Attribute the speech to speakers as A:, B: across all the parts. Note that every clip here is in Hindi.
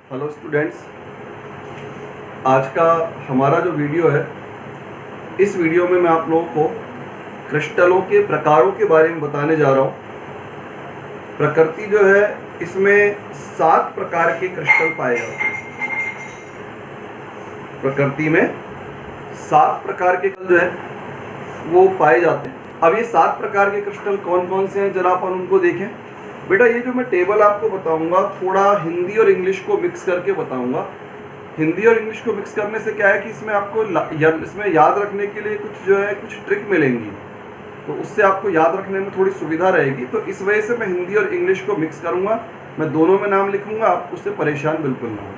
A: हेलो स्टूडेंट्स, आज का हमारा जो वीडियो है, इस वीडियो में मैं आप लोगों को क्रिस्टलों के प्रकारों के बारे में बताने जा रहा हूँ। प्रकृति जो है, इसमें 7 प्रकार के क्रिस्टल पाए जाते हैं। प्रकृति में 7 प्रकार के जो है वो पाए जाते हैं। अब ये 7 प्रकार के क्रिस्टल कौन कौन से हैं, जरा अपन उनको देखें। बेटा, ये जो मैं टेबल आपको बताऊंगा, थोड़ा हिंदी और इंग्लिश को मिक्स करके बताऊंगा। हिंदी और इंग्लिश को मिक्स करने से क्या है कि इसमें आपको इसमें याद रखने के लिए कुछ ट्रिक मिलेंगी, तो उससे आपको याद रखने में थोड़ी सुविधा रहेगी। तो इस वजह से मैं हिंदी और इंग्लिश को मिक्स करूंगा। मैं दोनों में नाम लिखूंगा, आप उससे परेशान बिल्कुल ना हो।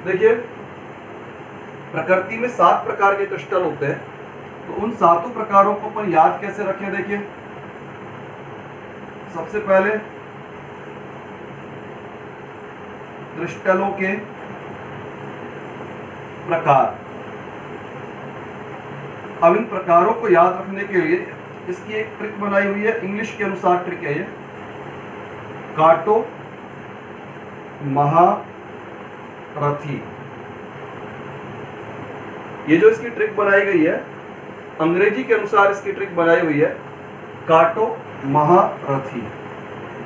A: देखिए, प्रकृति में 7 प्रकार के क्रिस्टल होते हैं, तो उन 7 प्रकारों को अपन याद कैसे रखें। देखिए, सबसे पहले क्रिस्टलों के प्रकार। अब इन प्रकारों को याद रखने के लिए इसकी एक ट्रिक बनाई हुई है, इंग्लिश के अनुसार ट्रिक है ये। काटो महारथी, ये जो इसकी ट्रिक बनाई गई है, अंग्रेजी के अनुसार इसकी ट्रिक बनाई हुई है, काटो महारथी।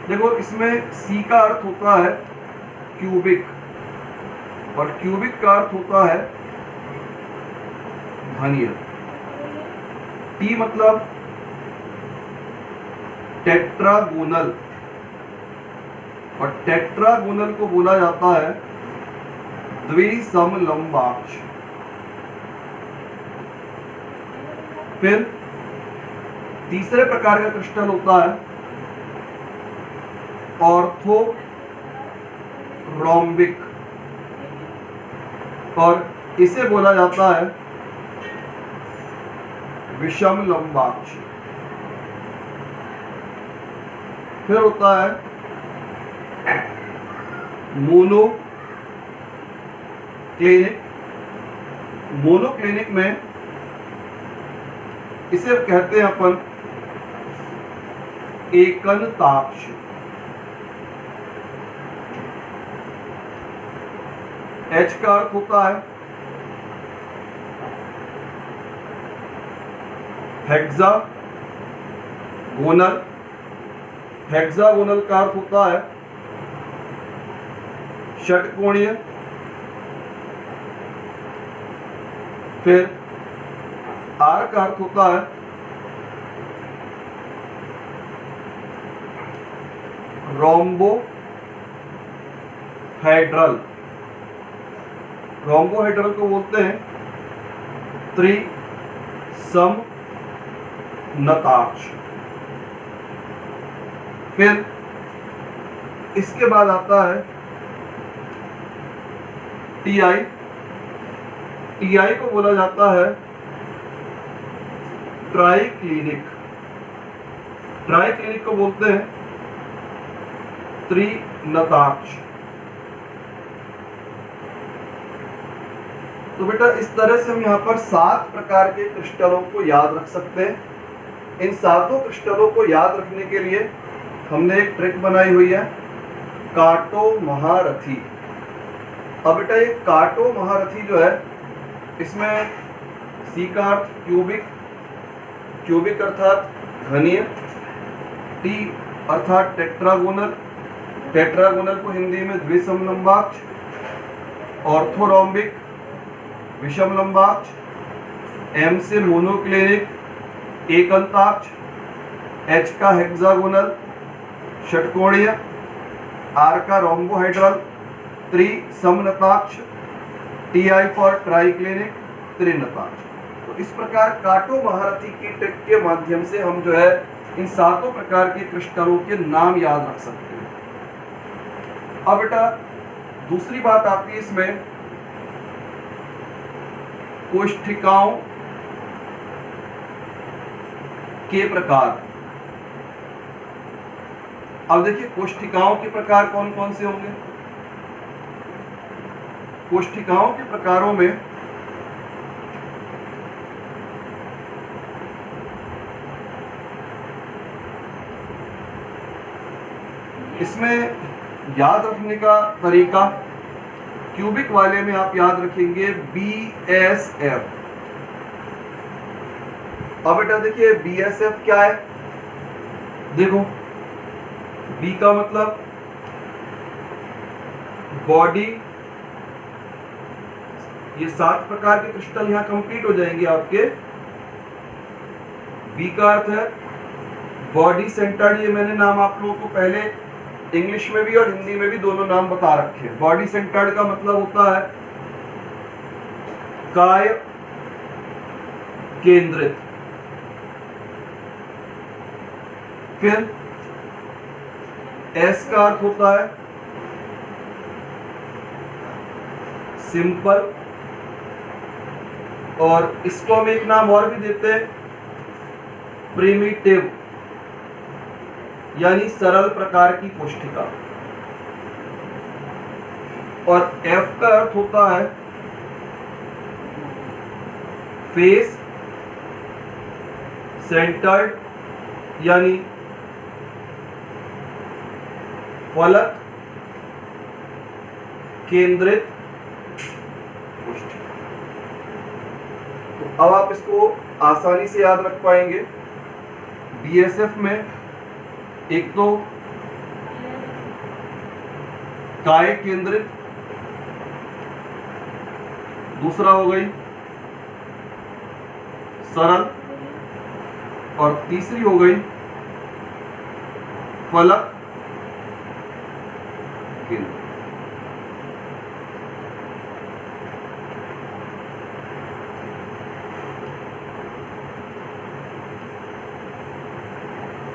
A: देखो, इसमें सी का अर्थ होता है क्यूबिक, और क्यूबिक का अर्थ होता है घनीय। टी मतलब टेट्रागोनल, और टेट्रागोनल को बोला जाता है द्विसमलंबाक्ष। फिर तीसरे प्रकार का क्रिस्टल होता है ऑर्थोरोम्बिक, और इसे बोला जाता है विषमलंबाक्ष। फिर होता है मोनोक्लिनिक। मोनोक्लिनिक में इसे कहते हैं अपन एकनताक्ष। एच का अर्थ होता है हेक्सागोनल। हेक्सागोनल का अर्थ होता है षटकोणीय। फिर आर का अर्थ होता है रोम्बोहेड्रल। रोम्बोहेड्रल को बोलते हैं त्रिसमनताक्ष। फिर इसके बाद आता है टीआई। टीआई को बोला जाता है ट्राइक्लिनिक। ट्राइक्लिनिक को बोलते हैं त्रिनताक्ष। तो बेटा, इस तरह से हम यहाँ पर 7 प्रकार के क्रिस्टलों को याद रख सकते हैं। इन 7 क्रिस्टलों को याद रखने के लिए हमने एक ट्रिक बनाई हुई है, काटो महारथी। अब बेटा, ये काटो महारथी जो है, इसमें सी का अर्थ क्यूबिक, क्यूबिक अर्थात घनीय। टी अर्थात टेट्रागोनल, टेट्रागोनल को हिंदी में द्विसमलंबाक्ष। ऑर्थोरोम्बिक, विषमलंबाक्ष। एम से मोनोक्लिनिक, एकंताक्ष। एच का हेक्सागोनल, षटकोणीय। आर का रोम्बोहेड्रल, त्रिसमनताक्ष। टीआई फॉर ट्राइक्लिनिक, त्रिनताक्ष। तो इस प्रकार काटो महारथी की ट्रिक के माध्यम से हम जो है इन 7 प्रकार के क्रिस्टलों के नाम याद रख सकते हैं। अब बेटा, दूसरी बात आती है इसमें कोष्ठिकाओं के प्रकार। अब देखिए, कोष्ठिकाओं के प्रकार कौन कौन से होंगे। कोष्ठिकाओं के प्रकारों में इसमें याद रखने का तरीका, क्यूबिक वाले में आप याद रखेंगे BSF। अब बेटा देखिए BSF क्या है, देखो B का मतलब बॉडी, ये 7 प्रकार के क्रिस्टल यहां कंप्लीट हो जाएंगे आपके। B का अर्थ है बॉडी सेंटर्ड, ये मैंने नाम आप लोगों को पहले इंग्लिश में भी और हिंदी में भी दोनों नाम बता रखे हैं। बॉडी सेंटर्ड का मतलब होता है काय केंद्रित। फिर S का अर्थ होता है सिंपल, और इसको हम एक नाम और भी देते हैं प्रिमिटिव, यानी सरल प्रकार की कोष्ठिका। और F का अर्थ होता है फेस सेंटर्ड, यानी फलक केंद्रित कोष्ठिका। तो अब आप इसको आसानी से याद रख पाएंगे। BSF में एक तो काय केंद्रित, दूसरा हो गई सरल, और तीसरी हो गई फलक केंद्रित।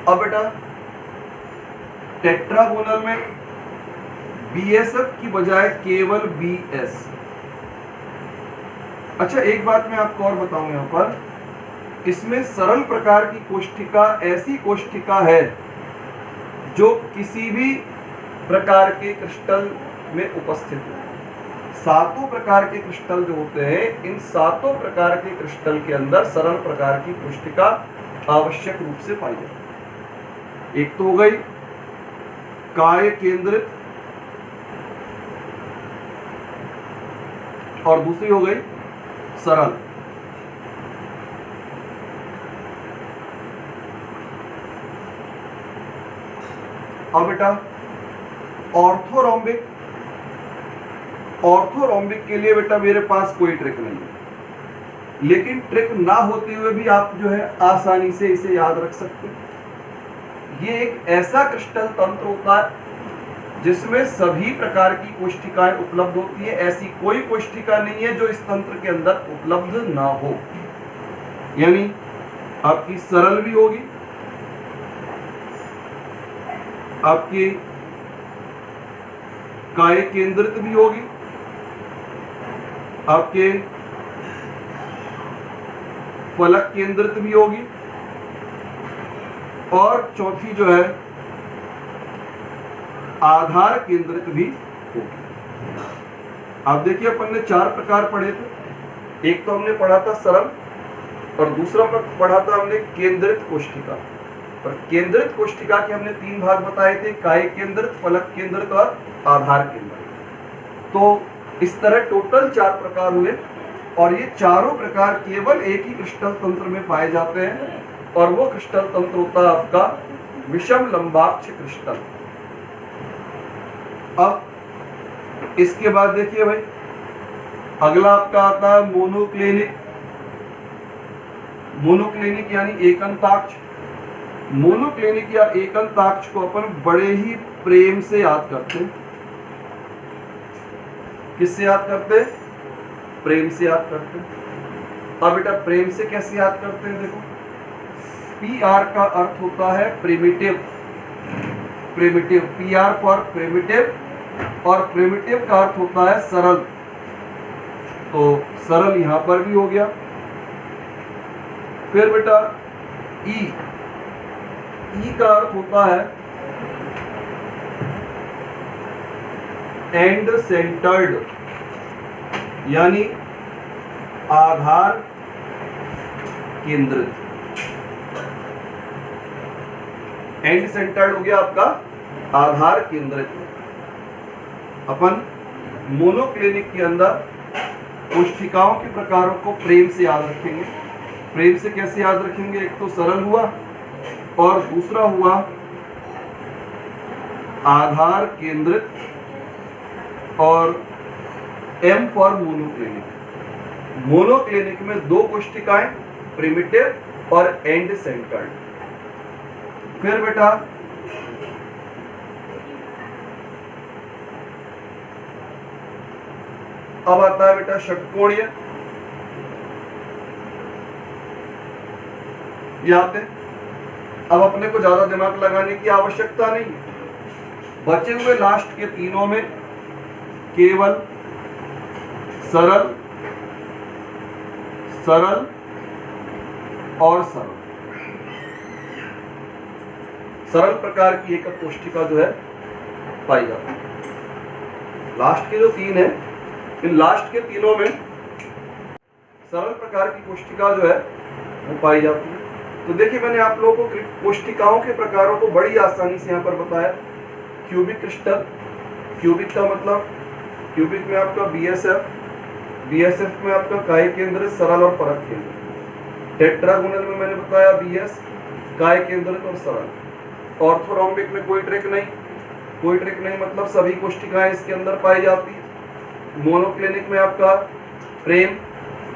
A: अब बेटा टेट्रागोनल में BSF की बजाय केवल BS। अच्छा एक बात मैं आपको और बताऊं, यहां पर इसमें सरल प्रकार की कोष्ठिका ऐसी कोष्ठिका है जो किसी भी प्रकार के क्रिस्टल में उपस्थित है। 7 प्रकार के क्रिस्टल जो होते हैं, इन 7 प्रकार के क्रिस्टल के अंदर सरल प्रकार की कोष्ठिका आवश्यक रूप से पाई जाती है। एक तो हो गई काय केंद्रित, और दूसरी हो गई सरल। अब बेटा ऑर्थोरोम्बिक, ऑर्थोरोम्बिक के लिए बेटा मेरे पास कोई ट्रिक नहीं है, लेकिन ट्रिक ना होते हुए भी आप जो है आसानी से इसे याद रख सकते हैं। ये एक ऐसा क्रिस्टल तंत्र होता है जिसमें सभी प्रकार की कोष्ठिकाएं उपलब्ध होती है। ऐसी कोई कोष्ठिका नहीं है जो इस तंत्र के अंदर उपलब्ध ना हो, यानी आपकी सरल भी होगी, आपकी काय केंद्रित भी होगी, आपके फलक केंद्रित भी होगी, और चौथी जो है आधार केंद्रित भी होगी। आप देखिए अपन ने 4 प्रकार पढ़े थे। एक तो हमने पढ़ा था सरल, और दूसरा पढ़ा था हमने केंद्रित कोष्ठिका। और केंद्रित कोष्ठिका के हमने 3 भाग बताए थे, काय केंद्रित, फलक केंद्रित और आधार केंद्रित। तो इस तरह टोटल 4 प्रकार हुए, और ये चारों प्रकार केवल एक ही क्रिस्टल तंत्र में पाए जाते हैं, और वो क्रिस्टल तंत्र होता है आपका विषम लंबाक्ष क्रिस्टल। अब इसके बाद देखिए भाई, अगला आपका आता है मोनोक्लिनिक। मोनोक्लिनिक यानी एकंताक्ष। मोनोक्लिनिक या एकंताक्ष को अपन बड़े ही प्रेम से याद करते हैं। किससे याद करते हैं? प्रेम से याद करते हैं। अब बेटा प्रेम से कैसे याद करते हैं? देखो, PR का अर्थ होता है primitive. Primitive, PR for primitive, और प्रिमिटिव का अर्थ होता है सरल। तो सरल यहां पर भी हो गया। फिर बेटा E का अर्थ होता है एंड सेंटर्ड, यानी आधार केंद्रित। एंड सेंटर्ड हो गया आपका आधार केंद्रित। अपन मोनोक्लिनिक के अंदर कोशिकाओं के प्रकारों को प्रेम से याद रखेंगे। प्रेम से कैसे याद रखेंगे? एक तो सरल हुआ और दूसरा हुआ आधार केंद्रित, और एम फॉर मोनोक्लिनिक। मोनोक्लिनिक में दो कोशिकाएं, प्रिमिटिव और एंड सेंटर्ड। फिर बेटा अब आता है बेटा षटकोणीय। यहां पे अब अपने को ज्यादा दिमाग लगाने की आवश्यकता नहीं है। बचे हुए लास्ट के तीनों में केवल सरल, सरल और सरल, सरल प्रकार की एकक कोशिका जो है पाई जाती है। लास्ट के जो तीन है, इन लास्ट के तीनों में सरल प्रकार की कोशिका जो है वो पाई जाती है। तो देखिए मैंने आप लोगों को कोशिकाओं के प्रकारों को बड़ी आसानी से यहाँ पर बताया। क्यूबिक क्रिस्टल, क्यूबिक का मतलब क्यूबिक में आपका बीएसएफ, बीएसएफ में आपका काय केंद्रित, सरल और परत केंद्रित। टेट्रागोनल में मैंने बताया बीएस, काय केंद्रित और सरल। ऑर्थोरोम्बिक में कोई ट्रिक नहीं, कोई ट्रिक नहीं मतलब सभी कोशिकाएं इसके अंदर पाई जाती है। मोनोक्लिनिक में आपका प्रेम,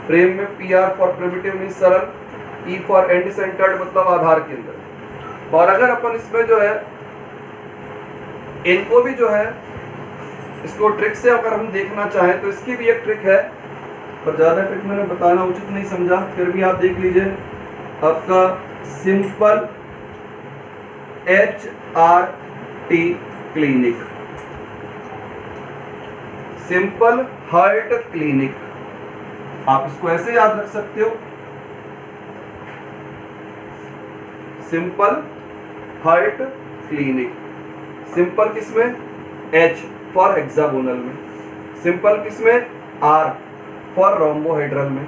A: प्रेम में पीआर फॉर प्रिमिटिव मींस सरल, ई फॉर एंड सेंटर्ड मतलब आधार केंद्र। और अगर अपन इसमें जो है इनको भी जो है इसको ट्रिक से अगर हम देखना चाहें तो इसकी भी एक ट्रिक है, पर ज्यादा ट्रिक मैंने बताना उचित नहीं समझा, फिर भी आप देख लीजिए। आपका simple HRT clinic, simple heart clinic, आप इसको ऐसे याद रख सकते हो, सिंपल हार्ट क्लिनिक। सिंपल किसमें? H फॉर हेक्सागोनल में, सिंपल किसमें? R फॉर रोम्बोहेड्रल में,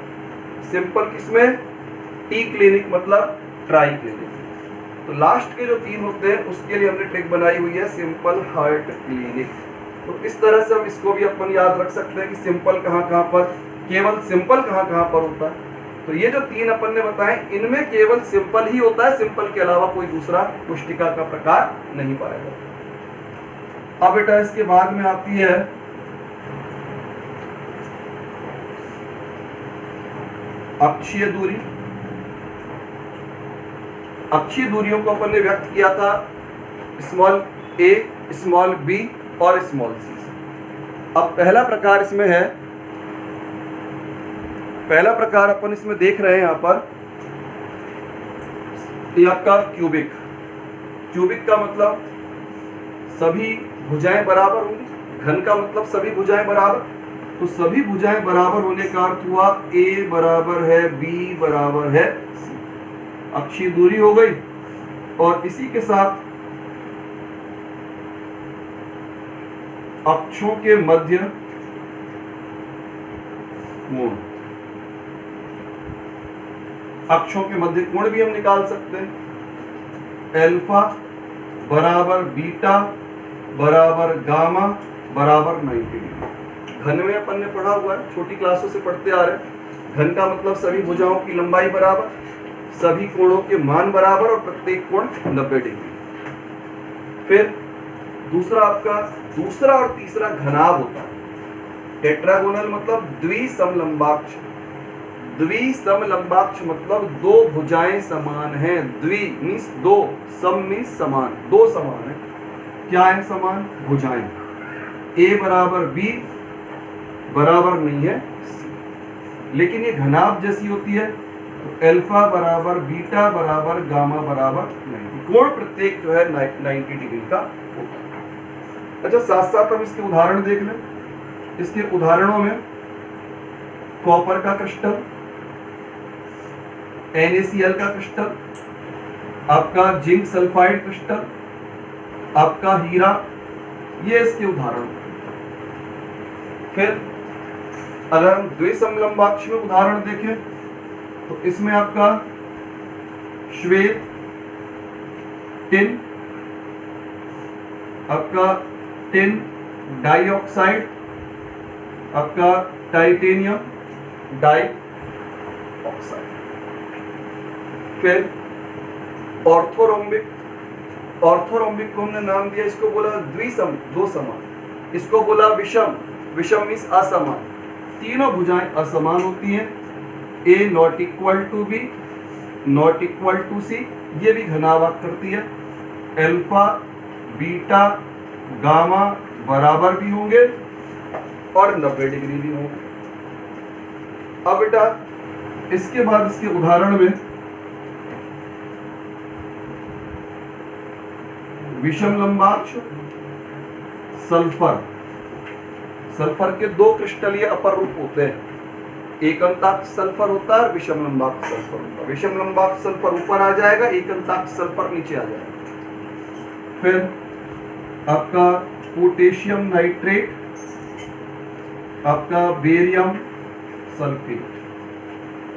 A: सिंपल किसमें? T क्लिनिक मतलब ट्राई क्लिनिक। तो लास्ट के जो तीन होते हैं उसके लिए हमने ट्रिक बनाई हुई है सिंपल हार्ट क्लिनिक। तो इस तरह से हम इसको भी अपन याद रख सकते हैं कि सिंपल कहाँ कहाँ पर, केवल सिंपल कहाँ कहाँ पर होता है। तो ये जो तीन अपन ने बताए इनमें केवल सिंपल ही होता है, सिंपल के अलावा कोई दूसरा कोशिका का प्रकार नहीं पाया जाता। अब बेटा इसके बाद में आती है अक्षीय दूरी। अक्षीय दूरियों को अपन ने व्यक्त किया था स्मॉल a, स्मॉल b और स्मॉल c। अब पहला प्रकार इसमें है, पहला प्रकार अपन इसमें देख रहे हैं यहाँ पर, ये आपका क्यूबिक। क्यूबिक का मतलब सभी भुजाएं बराबर होंगी, घन का मतलब सभी भुजाएं बराबर। तो सभी भुजाएं बराबर होने का अर्थ हुआ a बराबर है b बराबर है c, अक्षीय दूरी हो गई। और इसी के साथ अक्षों के मध्य कोण, अक्षों के मध्य कोण भी हम निकाल सकते हैं। अल्फा बराबर बीटा बराबर गामा बराबर 90 डिग्री। घन में अपन ने पढ़ा हुआ है, छोटी क्लासों से पढ़ते आ रहे हैं। घन का मतलब सभी भुजाओं की लंबाई बराबर, सभी कोणों के मान बराबर और प्रत्येक कोण 90 डिग्री। फिर दूसरा आपका दूसरा और तीसरा घनाभ होता है। टेट्रागोनल मतलब द्विसमलंबाक्ष, द्विसमलंबाक्ष मतलब दो भुजाएं समान हैं। द्वि मीन्स दो, सम मीन्स समान, दो समान है। क्या है समान? भुजाएं। a बराबर b बराबर नहीं है c, लेकिन ये घनाभ जैसी होती है। तो अल्फा बराबर बीटा बराबर गामा बराबर 90, कोण प्रत्येक जो है 90 डिग्री का होता है। अच्छा, साथ साथ हम इसके उदाहरण देख लें। इसके उदाहरणों में कॉपर का क्रिस्टल, NaCl का क्रिस्टल, आपका जिंक सल्फाइड क्रिस्टल, आपका हीरा, ये इसके उदाहरण। फिर अगर हम द्विसमलंबाक्ष में उदाहरण देखें तो इसमें आपका श्वेत, टिन, आपका टिन डाइऑक्साइड आपका टाइटेनियम डाई ऑक्साइड। फिर ऑर्थोरोम्बिक, ऑर्थोरोम्बिक को हमने नाम दिया, इसको बोला द्विसम, दो समान, इसको बोला विषम, विषम मीन्स असमान, तीनों भुजाएं असमान होती हैं। A not equal to B not equal to C, ये भी घनाभाग है। अल्फा बीटा गामा बराबर भी होंगे और 90 डिग्री भी होंगे। अब बेटा इसके बाद इसके उदाहरण में विषम लंबाक्ष सल्फर, सल्फर के दो क्रिस्टलीय अपर रूप होते हैं, एकंताक्ष सल्फर होता है और विषम लंबाक्ष सल्फर होता है। विषम लंबाक्ष सल्फर ऊपर आ जाएगा, एकंताक्ष सल्फर नीचे आ जाएगा। फिर आपका पोटेशियम नाइट्रेट, आपका बेरियम सल्फेट।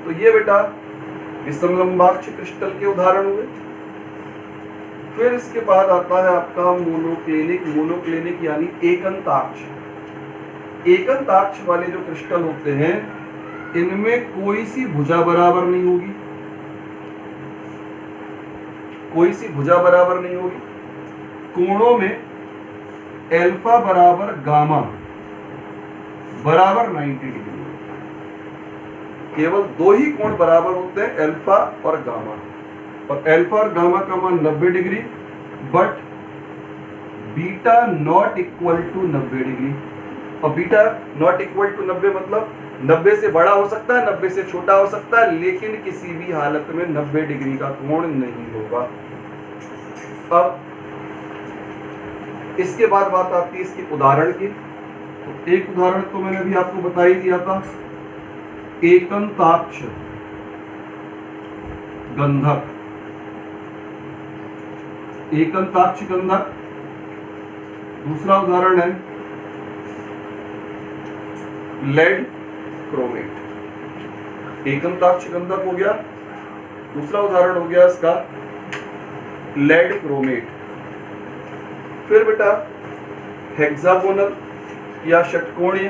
A: तो ये बेटा विषम लंबाक्ष क्रिस्टल के उदाहरण हुए। फिर इसके बाद आता है आपका मोनोक्लिनिक, मोनोक्लिनिक यानी एकंताक्ष। एकंताक्ष वाले जो क्रिस्टल होते हैं इनमें कोई सी भुजा बराबर नहीं होगी, कोई सी भुजा बराबर नहीं होगी। कोणों में अल्फा बराबर गामा बराबर 90 डिग्री, केवल दो ही कोण बराबर होते हैं, अल्फा और गामा, और अल्फा और गामा का मान 90 degree, but beta not equal to 90 degree. और बीटा नॉट इक्वल टू 90 मतलब 90 से बड़ा हो सकता है, 90 से छोटा हो सकता है, लेकिन किसी भी हालत में 90 डिग्री का कोण नहीं होगा। अब इसके बाद बात आती है इसके उदाहरण की। तो एक उदाहरण तो मैंने अभी आपको बता ही दिया था, एकंताक्ष गंधक, एकंताक्ष गंधक। दूसरा उदाहरण है लेड क्रोमेट। एकंताक्ष गंधक हो गया, दूसरा उदाहरण हो गया इसका लेड क्रोमेट। फिर बेटा हेक्सागोनल या षटकोणीय,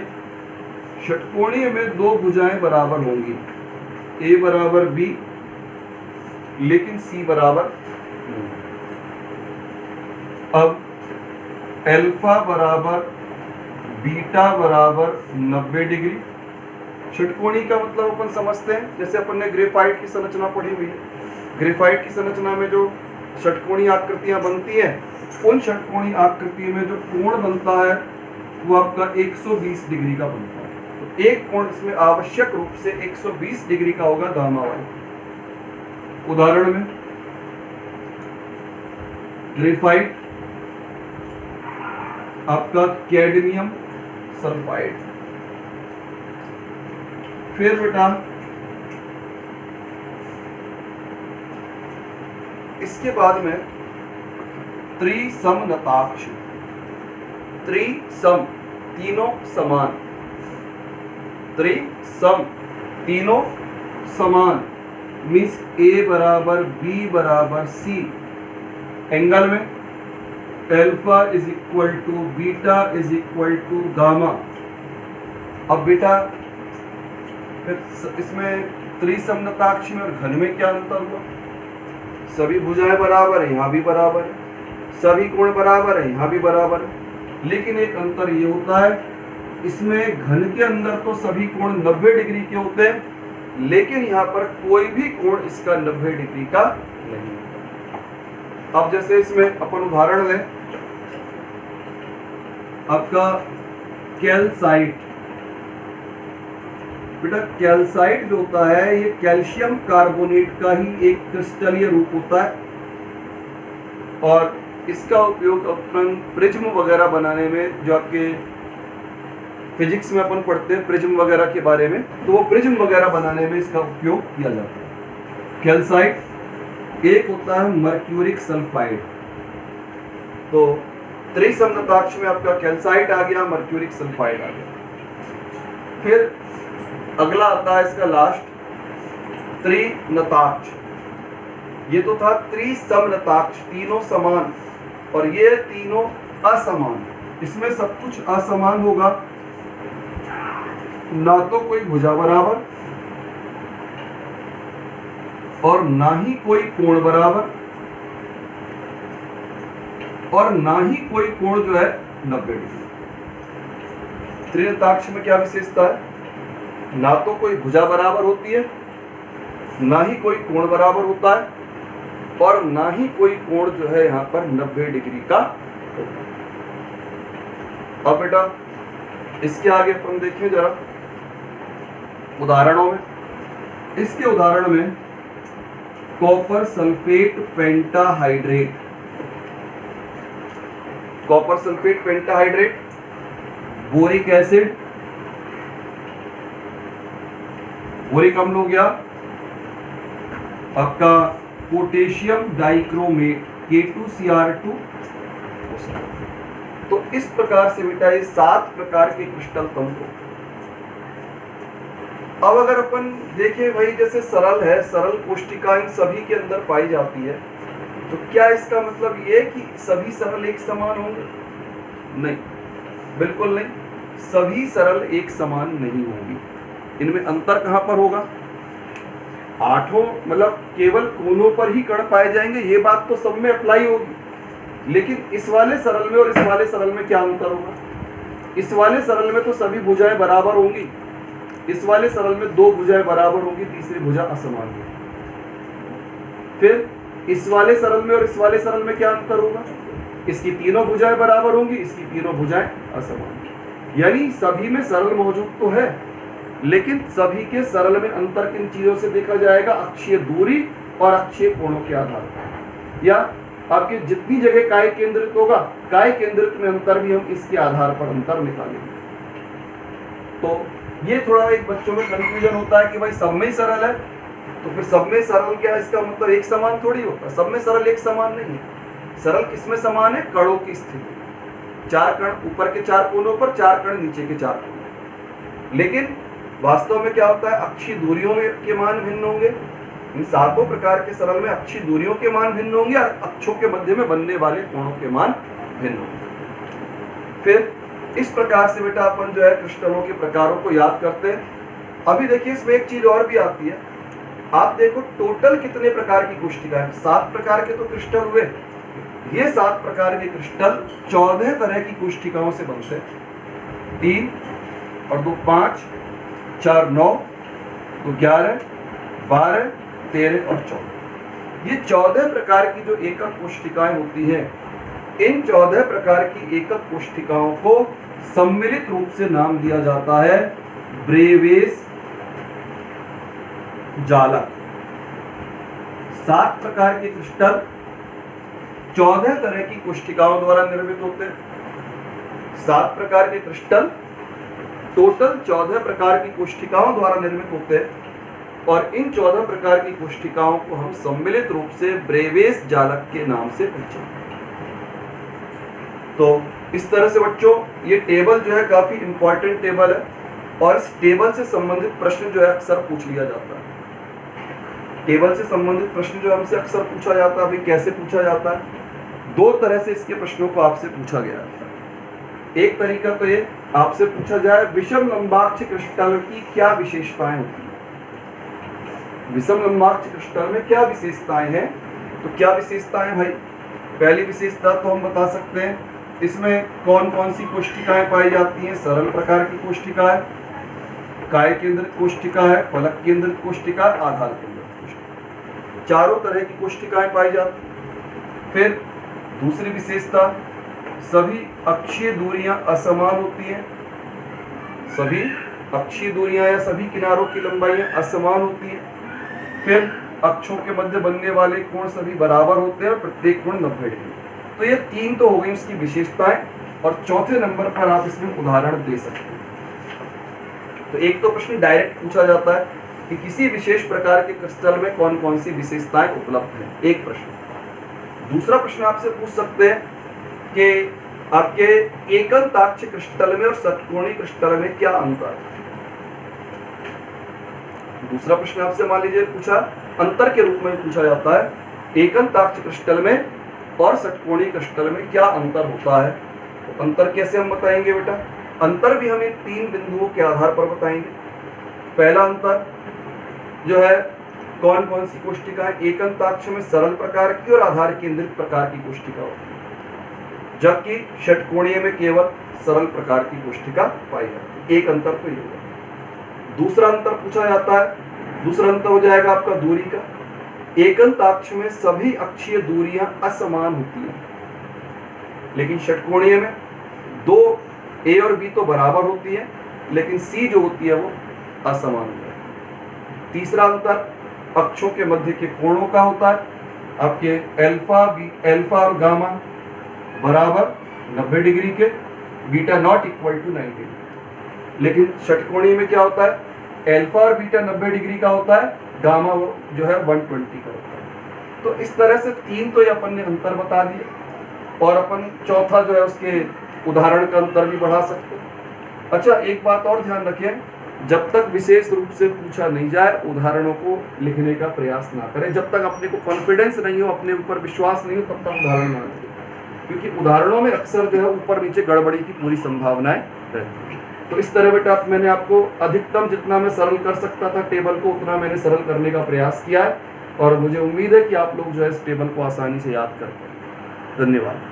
A: षटकोणीय में दो भुजाएं बराबर होंगी, ए बराबर बी लेकिन सी बराबर नहीं। अब अल्फा बराबर बीटा बराबर 90 डिग्री। षटकोणी का मतलब अपन समझते हैं, जैसे अपन ने ग्रेफाइट की संरचना पढ़ी हुई है। ग्रेफाइट की संरचना में जो षटकोणी आकृतियां बनती हैं, उन षटकोणी आकृति में जो कोण बनता है वो आपका 120 डिग्री का बनता है। तो एक कोण इसमें आवश्यक रूप से 120 डिग्री का होगा गामा वाला। उदाहरण में ग्रेफाइट, आपका कैडमियम सल्फाइड। फिर बेटा इसके बाद में त्रिसमनताक्ष, त्रिसम तीनों समान, त्रिसम तीनों समान मीन्स ए बराबर बी बराबर सी, एंगल में alpha is equal to beta is equal to gamma. अब बेटा इसमें त्रिसमनताक्ष में और घन में क्या अंतर हुआ? सभी भुजाएं बराबर है, यहाँ भी बराबर है, सभी कोण बराबर है, यहाँ भी बराबर है, लेकिन एक अंतर ये होता है, इसमें घन के अंदर तो सभी कोण 90 डिग्री के होते हैं, लेकिन यहाँ पर कोई भी कोण इसका 90 डिग्री का नहीं। अब जैसे इसमें अपन उदाहरण लें, आपका कैल्साइट। बेटा कैल्साइट जो होता है ये कैल्शियम कार्बोनेट का ही एक क्रिस्टलीय रूप होता है, और इसका उपयोग अपन प्रिज्म वगैरह बनाने में, जो आपके फिजिक्स में अपन पढ़ते हैं प्रिज्म वगैरह के बारे में, तो वो प्रिज्म वगैरह बनाने में इसका उपयोग किया जाता है। कैल्साइट एक होता है मर्क्यूरिक सल्फाइड। तो त्रिसमनताक्ष में आपका कैल्साइट आ गया, मर्क्यूरिक सल्फाइड आ गया। फिर अगला आता है इसका लास्ट त्रिनताक्ष। ये तो था त्रिसमनताक्ष, तीनों समान, और ये तीनों असमान। इसमें सब कुछ असमान होगा, ना तो कोई भुजा बराबर और ना ही कोई कोण बराबर और ना ही कोई कोण जो है 90 डिग्री। त्रिनेत्राक्ष में क्या विशेषता है? ना तो कोई भुजा बराबर होती है, ना ही कोई कोण बराबर होता है और ना ही कोई कोण जो है यहाँ पर 90 डिग्री का होता है। अब बेटा इसके आगे अपन देखें जरा उदाहरणों में। इसके उदाहरण में copper sulphate pentahydrate, copper sulphate pentahydrate, boric acid, boric अम्ल हो गया आपका, पोटेशियम डाइक्रोमेट K2Cr2। तो इस प्रकार से बेटा ये 7 प्रकार के क्रिस्टल तंतु। अब अगर अपन देखें भाई जैसे सरल है, सरल कोष्टिका इन सभी के अंदर पाई जाती है, तो क्या इसका मतलब ये कि सभी सरल एक समान होंगे? नहीं, बिल्कुल नहीं, सभी सरल एक समान नहीं होंगी। इनमें अंतर कहां पर होगा? 8 मतलब केवल कोनों पर ही कण पाए जाएंगे, ये बात तो सब में अप्लाई होगी। लेकिन इस वाले सरल में और इस वाले सरल में क्या अंतर होगा? इस वाले सरल में तो सभी भुजाएं बराबर होंगी, इस वाले सरल में 2 भुजाएं बराबर होंगी, तीसरी भुजा असमान होगी। फिर इस वाले सरल में और इस वाले सरल में क्या अंतर होगा? इसकी तीनों भुजाएं बराबर होंगी, इसकी तीनों भुजाएं असमान। यानी सभी में सरल मौजूद तो है, लेकिन सभी के सरल में अंतर किन चीजों से देखा जाएगा? अक्षीय दूरी और अक्षीय कोणों के आधार पर। या आपके जितनी जगह काय केंद्रित होगा, काय केंद्रित में अंतर भी हम इसके आधार पर अंतर निकालेंगे। तो ये थोड़ा एक बच्चों में कंफ्यूजन होता है कि भाई सब में ही सरल है, तो फिर सब में सरल क्या, इसका मतलब एक समान थोड़ी होता है। सब में सरल एक समान नहीं है। सरल किसमें समान है? कणों की स्थिति, 4 कण ऊपर के 4 कोनों पर, 4 कण नीचे के 4 कोनों। लेकिन वास्तव में क्या होता है? अक्षीय दूरियों में के मान भिन्न होंगे। इन 7 प्रकार के सरल में अक्षीय दूरियों के मान भिन्न होंगे और अक्षों के मध्य में बनने वाले कोणों के मान भिन्न होंगे। फिर इस प्रकार से बेटा अपन जो है क्रिस्टलों के प्रकारों को याद करते हैं। अभी देखिए इसमें एक चीज और भी आती है। आप देखो टोटल कितने प्रकार की कोष्टिका है? 7 प्रकार के तो क्रिस्टल हुए। ये 7 प्रकार के क्रिस्टल 14 तरह की कोष्टिकाओं से बनते हैं। 3 और 2 5, 4 9, 2 11, 12, 13 और 14। ये 14 प्रकार की जो एकक कोष्टिकाएं होती हैं, इन 14 प्रकार की एकक कोष्टिकाओं को सम्मिलित रूप से नाम दिया जाता है ब्रेवेस जालक। 7 प्रकार के क्रिस्टल 14 तरह की कोष्टिकाओं द्वारा निर्मित होते हैं। 7 प्रकार के क्रिस्टल टोटल 14 प्रकार की कोष्टिकाओं द्वारा निर्मित होते हैं और इन 14 प्रकार की कोष्टिकाओं को हम सम्मिलित रूप से ब्रेवेस जालक के नाम से पहचानते हैं। तो इस तरह से बच्चों ये टेबल जो है काफी इंपॉर्टेंट टेबल है और इस टेबल से संबंधित प्रश्न जो है अक्सर पूछ लिया जाता है। टेबल से संबंधित प्रश्न जो हमसे अक्सर पूछा जाता है, अभी कैसे पूछा जाता है? 2 तरह से इसके प्रश्नों को आपसे पूछा गया है। एक तरीका तो ये आपसे पूछा जाए विषम लंबाक्ष क्रिस्टल की क्या विशेषताएं होती हैं? विषम लंबाक्ष क्रिस्टल में क्या विशेषताएं हैं? तो क्या विशेषताएं भाई? पहली विशेषता तो हम बता सकते हैं, इसमें कौन कौन सी कोष्टिकाएं पाई जाती हैं? सरल प्रकार की कोष्टिका है, काय केंद्रित कोष्टिका है, फलक केंद्रित कोष्टिका, आधार केंद्रित कोष्टिका, चारों तरह की कोष्टिकाएं पाई जाती हैं। फिर दूसरी विशेषता, सभी अक्षीय दूरियां असमान होती हैं। सभी अक्षीय दूरियां या सभी किनारों की लंबाइयां असमान होती हैं। फिर अक्षों के मध्य बनने वाले कोण सभी बराबर होते हैं और प्रत्येक कोण 90 डिग्री। तो ये 3 तो हो गई उसकी विशेषताएं और चौथे नंबर पर आप इसमें उदाहरण दे सकते हैं। तो एक तो प्रश्न डायरेक्ट पूछा जाता है कि किसी विशेष प्रकार के क्रिस्टल में कौन कौन सी विशेषताएं उपलब्ध हैं, एक प्रश्न। दूसरा प्रश्न आपसे पूछ सकते हैं कि आपके एकंताक्ष क्रिस्टल में और षटकोणीय क्रिस्टल में क्या अंतर है। दूसरा प्रश्न आपसे मान लीजिए पूछा, अंतर के रूप में पूछा जाता है, एकंताक्ष क्रिस्टल में और षटकोणीय क्रिस्टल में क्या अंतर होता है। तो अंतर कैसे हम बताएंगे बेटा? अंतर भी हम इन 3 बिंदुओं के आधार पर बताएंगे। पहला अंतर जो है कौन कौन सी कोष्ठिका है, एक अंताक्ष में सरल प्रकार की और आधार केंद्रित प्रकार की कोष्ठिका होती है, जबकि षटकोणीय में केवल सरल प्रकार की कोष्ठिका पाई जाती है। एक अंतर तो ये होगा। दूसरा अंतर पूछा जाता है, दूसरा अंतर हो जाएगा आपका दूरी का। एक अंताक्ष में सभी अक्षीय दूरियां असमान होती हैं, लेकिन षटकोणीय में 2 ए और बी तो बराबर होती है, लेकिन सी जो होती है वो असमान होती है। तीसरा अंतर अक्षों के मध्य के कोणों का होता है। आपके अल्फा और गामा बराबर 90 डिग्री के, beta not equal to 90 degree. लेकिन षटकोणीय में क्या होता है, अल्फा और बीटा 90 डिग्री का होता है, गामा जो है 120 का होता है। तो इस तरह से 3 तो ये अपन ने अंतर बता दिए, और अपन चौथा जो है उसके उदाहरण का अंतर भी बढ़ा सकते हैं। अच्छा, एक बात और ध्यान रखें, जब तक विशेष रूप से पूछा नहीं जाए उदाहरणों को लिखने का प्रयास ना करें। जब तक अपने को कॉन्फिडेंस नहीं हो, अपने ऊपर विश्वास नहीं हो, तब तक उदाहरण ना लिखें, क्योंकि उदाहरणों में अक्सर जो है ऊपर नीचे गड़बड़ी की पूरी संभावनाएं रहती है। तो इस तरह बेटा मैंने आपको अधिकतम जितना मैं सरल कर सकता था टेबल को, उतना मैंने सरल करने का प्रयास किया है, और मुझे उम्मीद है कि आप लोग जो है इस टेबल को आसानी से याद कर पाएंगे। धन्यवाद।